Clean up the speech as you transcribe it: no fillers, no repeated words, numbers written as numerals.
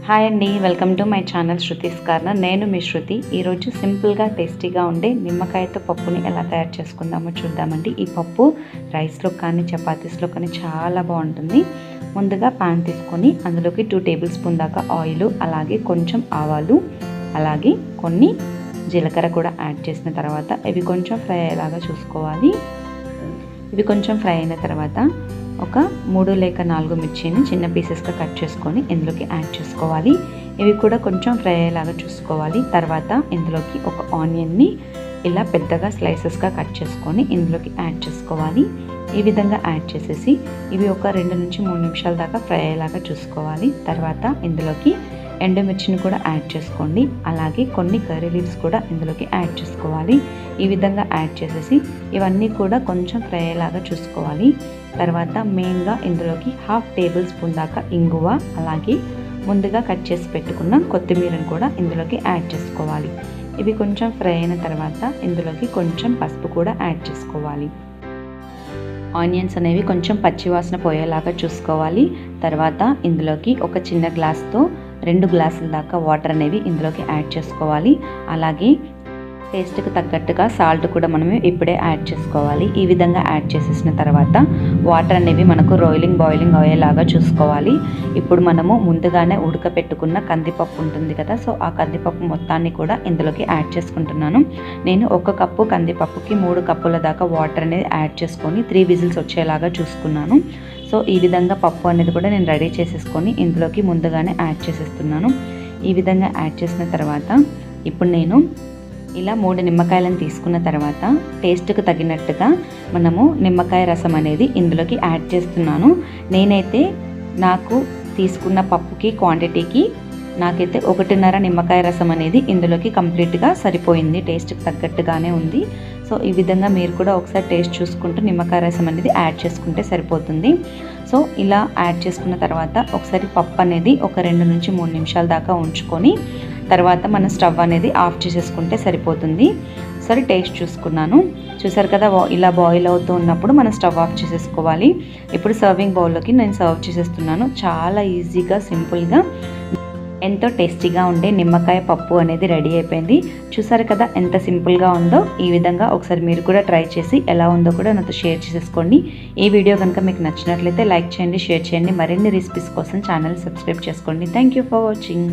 Hi అండి, welcome to my channel Shruti's corner. నేను మీ శృతి. ఈరోజు సింపుల్గా టేస్టీగా ఉండే నిమ్మకాయతో పప్పుని ఎలా తయారు చేసుకుందామో చూద్దామండి. ఈ పప్పు రైస్లో కానీ చపాతీస్లో కానీ చాలా బాగుంటుంది. ముందుగా పాన్ తీసుకొని అందులోకి 2 టేబుల్ స్పూన్ దాకా ఆయిల్, అలాగే కొంచెం ఆవాలు, అలాగే కొన్ని జీలకర్ర కూడా యాడ్ చేసిన తర్వాత ఇవి కొంచెం ఫ్రై అయ్యేలాగా చూసుకోవాలి. ఇవి కొంచెం ఫ్రై అయిన తర్వాత ఒక 3 లేక 4 మిర్చిని చిన్న పీసెస్గా కట్ చేసుకొని ఇందులోకి యాడ్ చేసుకోవాలి. ఇవి కూడా కొంచెం ఫ్రై అయ్యేలాగా చూసుకోవాలి. తర్వాత ఇందులోకి ఒక ఆనియన్ని ఇలా పెద్దగా స్లైసెస్గా కట్ చేసుకొని ఇందులోకి యాడ్ చేసుకోవాలి. ఈ విధంగా యాడ్ చేసేసి ఇవి ఒక 2 నుంచి 3 నిమిషాల దాకా ఫ్రై అయ్యేలాగా చూసుకోవాలి. తర్వాత ఇందులోకి ఎండుమిర్చిని కూడా యాడ్ చేసుకోండి. అలాగే కొన్ని కర్రీ లీవ్స్ కూడా ఇందులోకి యాడ్ చేసుకోవాలి. ఈ విధంగా యాడ్ చేసేసి ఇవన్నీ కూడా కొంచెం ఫ్రై అయ్యేలాగా చూసుకోవాలి. తర్వాత మెయిన్గా ఇందులోకి 1/2 టేబుల్ స్పూన్ దాకా ఇంగువ, అలాగే ముందుగా కట్ చేసి పెట్టుకున్న కొత్తిమీరను కూడా ఇందులోకి యాడ్ చేసుకోవాలి. ఇవి కొంచెం ఫ్రై అయిన తర్వాత ఇందులోకి కొంచెం పసుపు కూడా యాడ్ చేసుకోవాలి. ఆనియన్స్ అనేవి కొంచెం పచ్చివాసన పోయేలాగా చూసుకోవాలి. తర్వాత ఇందులోకి ఒక చిన్న గ్లాస్తో 2 గ్లాసుల దాకా వాటర్ అనేవి ఇందులోకి యాడ్ చేసుకోవాలి. అలాగే టేస్ట్కి తగ్గట్టుగా సాల్ట్ కూడా మనము ఇప్పుడే యాడ్ చేసుకోవాలి. ఈ విధంగా యాడ్ చేసేసిన తర్వాత వాటర్ అనేవి మనకు బాయిలింగ్ అయ్యేలాగా చూసుకోవాలి. ఇప్పుడు మనము ముందుగానే ఉడకపెట్టుకున్న కందిపప్పు ఉంటుంది కదా, సో ఆ కందిపప్పు మొత్తాన్ని కూడా ఇందులోకి యాడ్ చేసుకుంటున్నాను. నేను 1 కప్పు కందిపప్పుకి 3 కప్పుల దాకా వాటర్ అనేది యాడ్ చేసుకొని 3 విజిల్స్ వచ్చేలాగా చూసుకున్నాను. సో ఈ విధంగా పప్పు అనేది కూడా నేను రెడీ చేసేసుకొని ఇందులోకి ముందుగానే యాడ్ చేసేస్తున్నాను. ఈ విధంగా యాడ్ చేసిన తర్వాత ఇప్పుడు నేను ఇలా 3 నిమ్మకాయలను తీసుకున్న తర్వాత టేస్ట్కి తగినట్టుగా మనము నిమ్మకాయ రసం అనేది ఇందులోకి యాడ్ చేస్తున్నాను. నేనైతే నాకు తీసుకున్న పప్పుకి క్వాంటిటీకి నాకైతే 1.5 నిమ్మకాయ రసం అనేది ఇందులోకి కంప్లీట్గా సరిపోయింది. టేస్ట్కి తగ్గట్టుగానే ఉంది. సో ఈ విధంగా మీరు కూడా ఒకసారి టేస్ట్ చూసుకుంటూ నిమ్మకాయ రసం అనేది యాడ్ చేసుకుంటే సరిపోతుంది. సో ఇలా యాడ్ చేసుకున్న తర్వాత ఒకసారి పప్పు అనేది ఒక 2 నుంచి 3 నిమిషాల దాకా ఉంచుకొని తర్వాత మనం స్టవ్ అనేది ఆఫ్ చేసేసుకుంటే సరిపోతుంది. సరే టేస్ట్ చూసుకున్నాను, చూసారు కదా, ఇలా బాయిల్ అవుతూ ఉన్నప్పుడు మనం స్టవ్ ఆఫ్ చేసేసుకోవాలి. ఇప్పుడు సర్వింగ్ బౌల్లోకి నేను సర్వ్ చేసేస్తున్నాను. చాలా ఈజీగా సింపుల్గా ఎంతో టేస్టీగా ఉండే నిమ్మకాయ పప్పు అనేది రెడీ అయిపోయింది. చూసారు కదా ఎంత సింపుల్గా ఉందో. ఈ విధంగా ఒకసారి మీరు కూడా ట్రై చేసి ఎలా ఉందో కూడా నాతో షేర్ చేసేసుకోండి. ఈ వీడియో కనుక మీకు నచ్చినట్లయితే లైక్ చేయండి, షేర్ చేయండి. మరిన్ని రెసిపీస్ కోసం ఛానల్ సబ్స్క్రైబ్ చేసుకోండి. Thank you for watching.